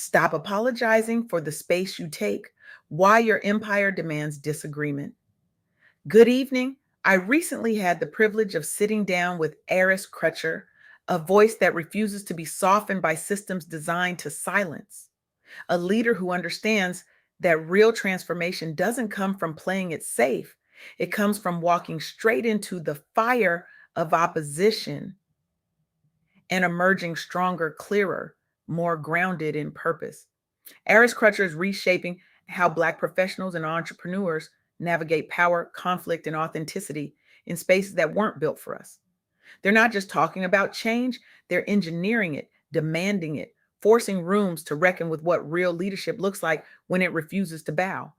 Stop apologizing for the space you take. Why your empire demands disagreement. Good evening. I recently had the privilege of sitting down with Aris Crutcher, a voice that refuses to be softened by systems designed to silence, a leader who understands that real transformation doesn't come from playing it safe. It comes from walking straight into the fire of opposition and emerging stronger, clearer, more grounded in purpose. Aris Crutcher is reshaping how Black professionals and entrepreneurs navigate power, conflict, and authenticity in spaces that weren't built for us. They're not just talking about change, they're engineering it, demanding it, forcing rooms to reckon with what real leadership looks like when it refuses to bow.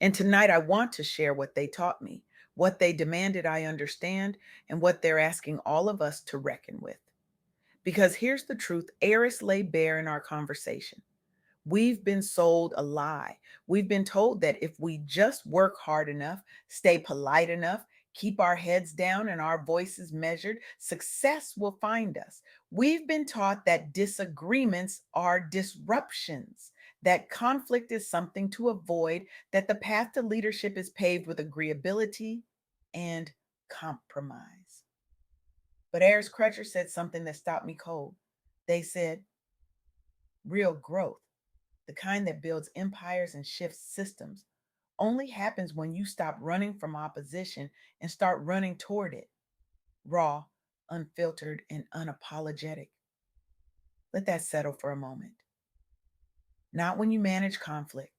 And tonight, I want to share what they taught me, what they demanded I understand, and what they're asking all of us to reckon with. Because here's the truth Aris lay bare in our conversation. We've been sold a lie. We've been told that if we just work hard enough, stay polite enough, keep our heads down and our voices measured, success will find us. We've been taught that disagreements are disruptions, that conflict is something to avoid, that the path to leadership is paved with agreeability and compromise. But Aris Crutcher said something that stopped me cold. They said, real growth, the kind that builds empires and shifts systems, only happens when you stop running from opposition and start running toward it, raw, unfiltered, and unapologetic. Let that settle for a moment. Not when you manage conflict,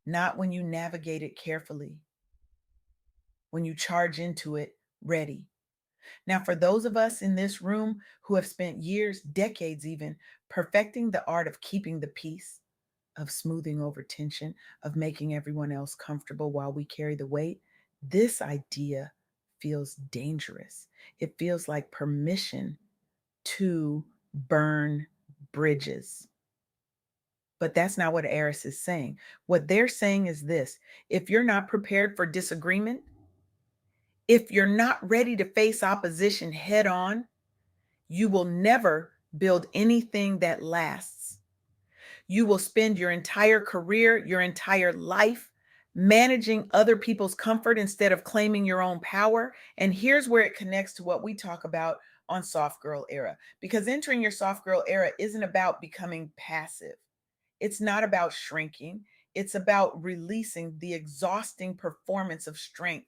not when you navigate it carefully, when you charge into it ready. Now, for those of us in this room who have spent years, decades even, perfecting the art of keeping the peace, of smoothing over tension, of making everyone else comfortable while we carry the weight, this idea feels dangerous. It feels like permission to burn bridges. But that's not what Eris is saying. What they're saying is this: if you're not prepared for disagreement, if you're not ready to face opposition head on, you will never build anything that lasts. You will spend your entire career, your entire life managing other people's comfort instead of claiming your own power. And here's where it connects to what we talk about on Soft Girl Era. Because entering your Soft Girl Era isn't about becoming passive, it's not about shrinking, it's about releasing the exhausting performance of strength,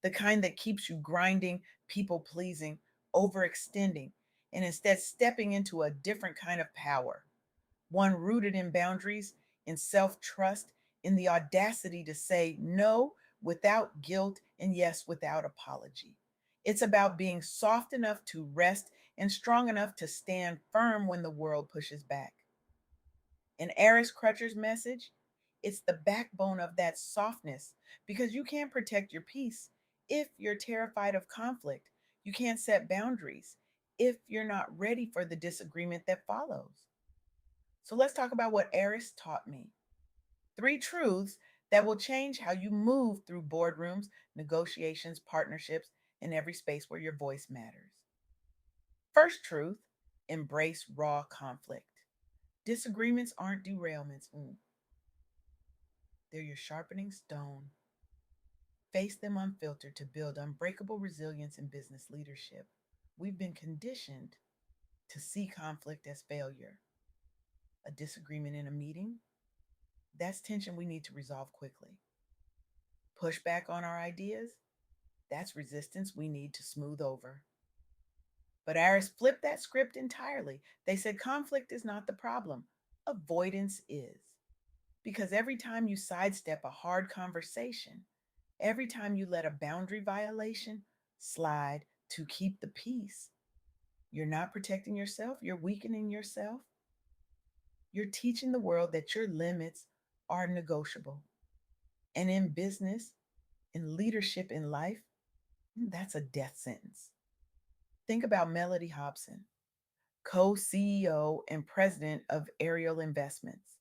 the kind that keeps you grinding, people pleasing, overextending, and instead stepping into a different kind of power, one rooted in boundaries, in self trust, in the audacity to say no without guilt and yes without apology. It's about being soft enough to rest and strong enough to stand firm when the world pushes back. In Aris Crutcher's message, it's the backbone of that softness because you can't protect your peace if you're terrified of conflict. You can't set boundaries if you're not ready for the disagreement that follows. So let's talk about what Eris taught me. Three truths that will change how you move through boardrooms, negotiations, partnerships, and every space where your voice matters. First truth: embrace raw conflict. Disagreements aren't derailments, they're your sharpening stone. Face them unfiltered to build unbreakable resilience in business leadership. We've been conditioned to see conflict as failure. A disagreement in a meeting, that's tension we need to resolve quickly. Pushback on our ideas, that's resistance we need to smooth over. But Aris flipped that script entirely. They said conflict is not the problem, avoidance is. Because every time you sidestep a hard conversation, every time you let a boundary violation slide to keep the peace, you're not protecting yourself, you're weakening yourself. You're teaching the world that your limits are negotiable. And in business, in leadership, in life, that's a death sentence. Think about Melody Hobson, co CEO and president of Ariel Investments,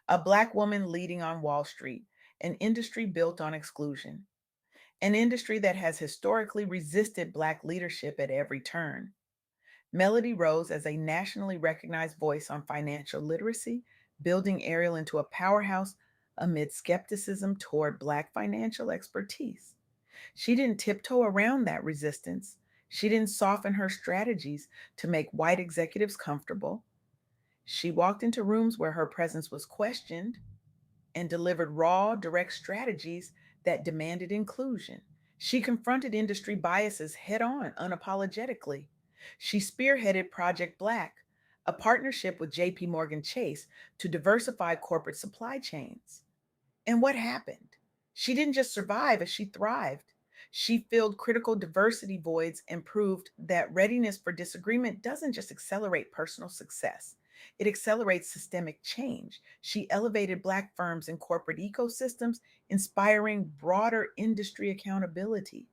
a Black woman leading on Wall Street, an industry built on exclusion, an industry that has historically resisted Black leadership at every turn. Melody rose as a nationally recognized voice on financial literacy, building Ariel into a powerhouse amid skepticism toward Black financial expertise. She didn't tiptoe around that resistance. She didn't soften her strategies to make white executives comfortable. She walked into rooms where her presence was questioned and delivered raw, direct strategies that demanded inclusion. She confronted industry biases head on, unapologetically. She spearheaded Project Black, a partnership with JP Morgan Chase to diversify corporate supply chains. And what happened? She didn't just survive, as she thrived. She filled critical diversity voids and proved that readiness for disagreement doesn't just accelerate personal success, it accelerates systemic change. She elevated Black firms and corporate ecosystems, inspiring broader industry accountability.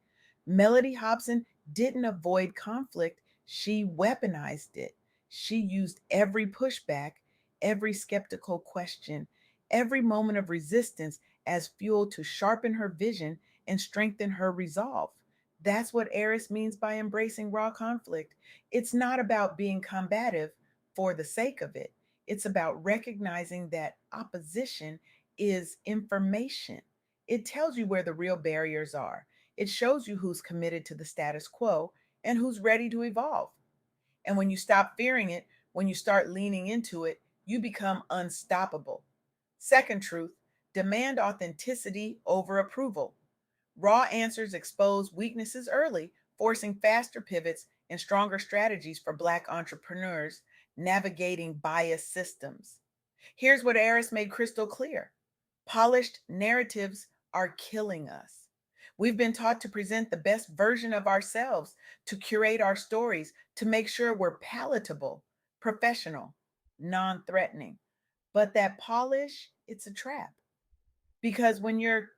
Melody Hobson didn't avoid conflict, she weaponized it. She used every pushback, every skeptical question, every moment of resistance as fuel to sharpen her vision and strengthen her resolve. That's what Eris means by embracing raw conflict. It's not about being combative for the sake of it, it's about recognizing that opposition is information. It tells you where the real barriers are, it shows you who's committed to the status quo and who's ready to evolve. And when you stop fearing it, when you start leaning into it, you become unstoppable. Second truth, demand authenticity over approval. Raw answers expose weaknesses early, forcing faster pivots and stronger strategies for Black entrepreneurs navigating biased systems. Here's what Eris made crystal clear: polished narratives are killing us. We've been taught to present the best version of ourselves, to curate our stories, to make sure we're palatable, professional, non threatening. But that polish, it's a trap. Because when you're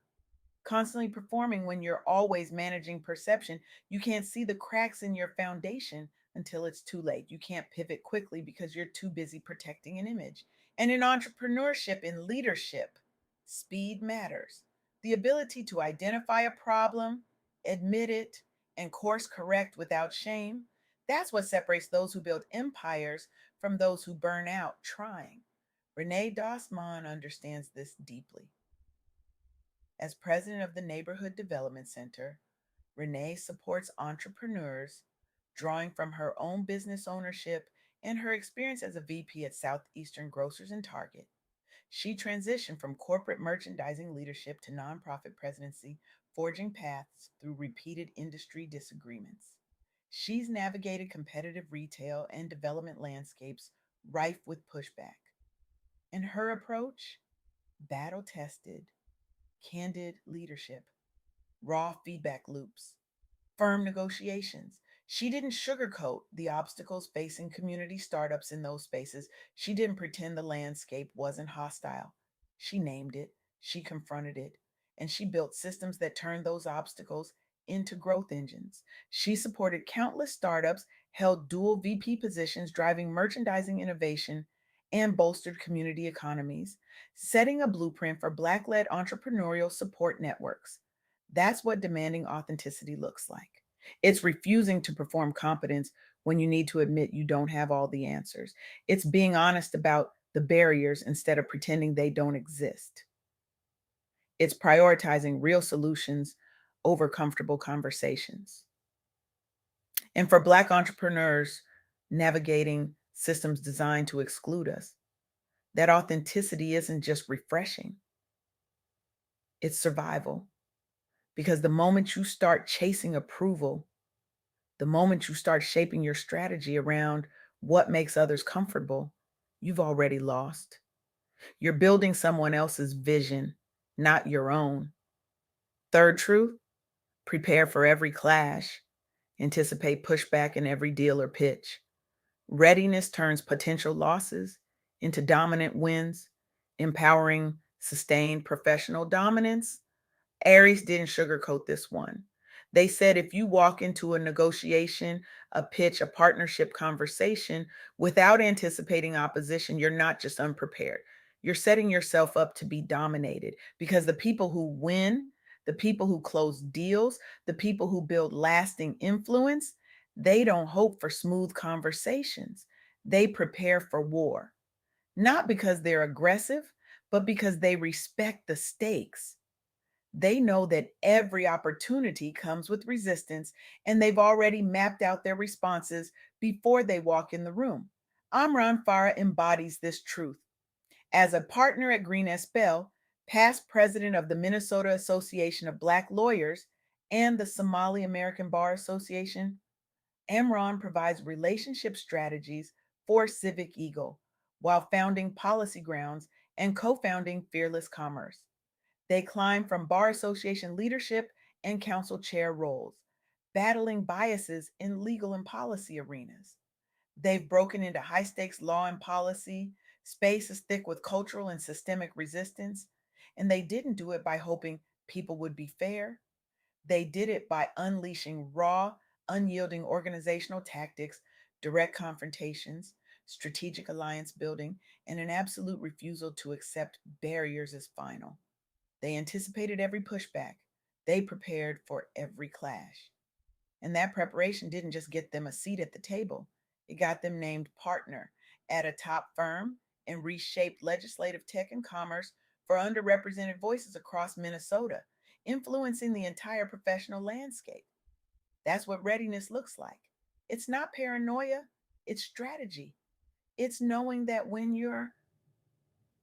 constantly performing, when you're always managing perception, you can't see the cracks in your foundation until it's too late. You can't pivot quickly because you're too busy protecting an image. And in entrepreneurship, in leadership, speed matters. The ability to identify a problem, admit it, and course correct without shame, that's what separates those who build empires from those who burn out trying. Renee Dossman understands this deeply. As president of the Neighborhood Development Center, Renee supports entrepreneurs, drawing from her own business ownership and her experience as a VP at Southeastern Grocers and Target. She transitioned from corporate merchandising leadership to nonprofit presidency, forging paths through repeated industry disagreements. She's navigated competitive retail and development landscapes rife with pushback. And her approach? Battle tested, candid leadership, raw feedback loops, firm negotiations. She didn't sugarcoat the obstacles facing community startups in those spaces. She didn't pretend the landscape wasn't hostile. She named it, she confronted it, and she built systems that turned those obstacles into growth engines. She supported countless startups, held dual VP positions, driving merchandising innovation, and bolstered community economies, setting a blueprint for Black led entrepreneurial support networks. That's what demanding authenticity looks like. It's refusing to perform competence when you need to admit you don't have all the answers. It's being honest about the barriers instead of pretending they don't exist. It's prioritizing real solutions over comfortable conversations. And for Black entrepreneurs navigating systems designed to exclude us, that authenticity isn't just refreshing, it's survival. Because the moment you start chasing approval, the moment you start shaping your strategy around what makes others comfortable, you've already lost. You're building someone else's vision, not your own. Third truth, prepare for every clash, anticipate pushback in every deal or pitch. Readiness turns potential losses into dominant wins, empowering sustained professional dominance. Aries didn't sugarcoat this one. They said if you walk into a negotiation, a pitch, a partnership conversation without anticipating opposition, you're not just unprepared. You're setting yourself up to be dominated because the people who win, the people who close deals, the people who build lasting influence, They don't hope for smooth conversations. They prepare for war, not because they're aggressive, but because they respect the stakes. They know that every opportunity comes with resistance, and they've already mapped out their responses before they walk in the room. Amran Farah embodies this truth. As a partner at Green Bell, past president of the Minnesota Association of Black Lawyers and the Somali American Bar Association, Amran provides relationship strategies for Civic Eagle while founding Policy Grounds and co founding Fearless Commerce. They climb from bar association leadership and council chair roles, battling biases in legal and policy arenas. They've broken into high stakes law and policy, spaces thick with cultural and systemic resistance, and they didn't do it by hoping people would be fair. They did it by unleashing raw, unyielding organizational tactics, direct confrontations, strategic alliance building, and an absolute refusal to accept barriers as final. They anticipated every pushback. They prepared for every clash. And that preparation didn't just get them a seat at the table, it got them named partner at a top firm and reshaped legislative tech and commerce for underrepresented voices across Minnesota, influencing the entire professional landscape. That's what readiness looks like. It's not paranoia, it's strategy. It's knowing that when you're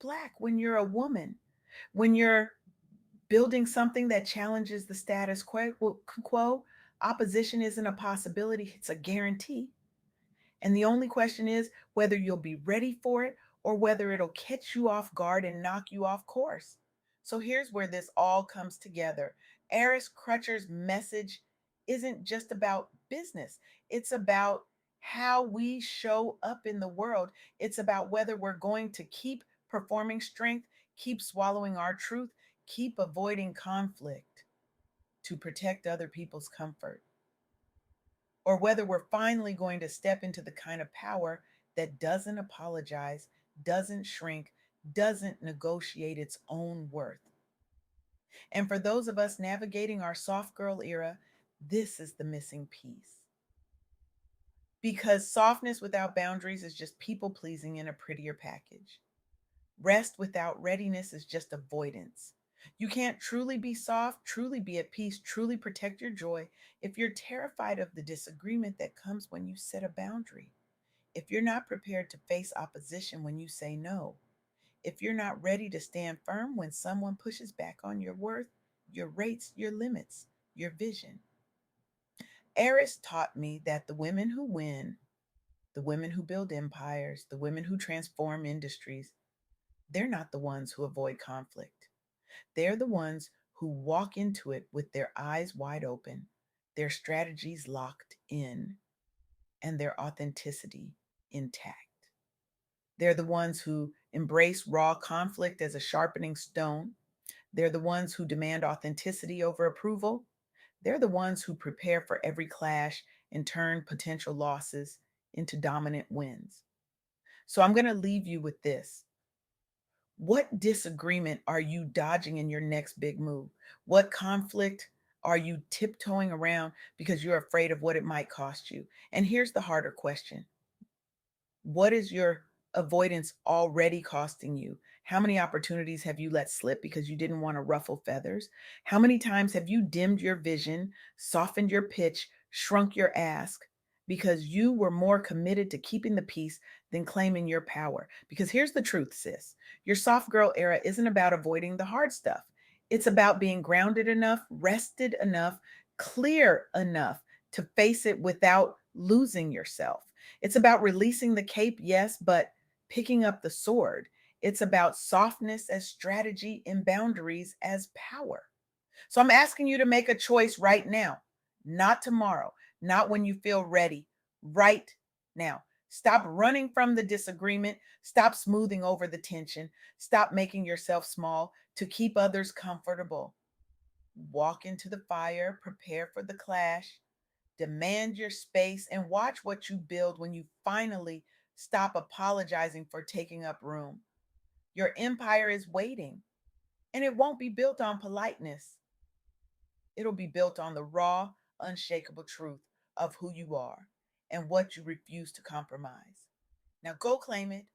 Black, when you're a woman, when you're building something that challenges the status quo, opposition isn't a possibility, it's a guarantee. And the only question is whether you'll be ready for it or whether it'll catch you off guard and knock you off course. So here's where this all comes together. Aris Crutcher's message isn't just about business, it's about how we show up in the world. It's about whether we're going to keep performing strength, keep swallowing our truth, keep avoiding conflict to protect other people's comfort, or whether we're finally going to step into the kind of power that doesn't apologize, doesn't shrink, doesn't negotiate its own worth. And for those of us navigating our soft girl era, this is the missing piece. Because softness without boundaries is just people pleasing in a prettier package. Rest without readiness is just avoidance. You can't truly be soft, truly be at peace, truly protect your joy if you're terrified of the disagreement that comes when you set a boundary. If you're not prepared to face opposition when you say no. If you're not ready to stand firm when someone pushes back on your worth, your rates, your limits, your vision. Eris taught me that the women who win, the women who build empires, the women who transform industries, they're not the ones who avoid conflict. They're the ones who walk into it with their eyes wide open, their strategies locked in, and their authenticity intact. They're the ones who embrace raw conflict as a sharpening stone. They're the ones who demand authenticity over approval. They're the ones who prepare for every clash and turn potential losses into dominant wins. So I'm going to leave you with this. What disagreement are you dodging in your next big move? What conflict are you tiptoeing around because you're afraid of what it might cost you? And here's the harder question: what is your avoidance already costing you? How many opportunities have you let slip because you didn't want to ruffle feathers? How many times have you dimmed your vision, softened your pitch, shrunk your ask because you were more committed to keeping the peace than claiming your power? Because here's the truth, sis. Your soft girl era isn't about avoiding the hard stuff. It's about being grounded enough, rested enough, clear enough to face it without losing yourself. It's about releasing the cape, yes, but picking up the sword. It's about softness as strategy and boundaries as power. So I'm asking you to make a choice right now, not tomorrow, not when you feel ready, right now. Stop running from the disagreement. Stop smoothing over the tension. Stop making yourself small to keep others comfortable. Walk into the fire, prepare for the clash, demand your space, and watch what you build when you finally stop apologizing for taking up room. Your empire is waiting, and it won't be built on politeness. It'll be built on the raw, unshakable truth. of who you are and what you refuse to compromise. Now go claim it.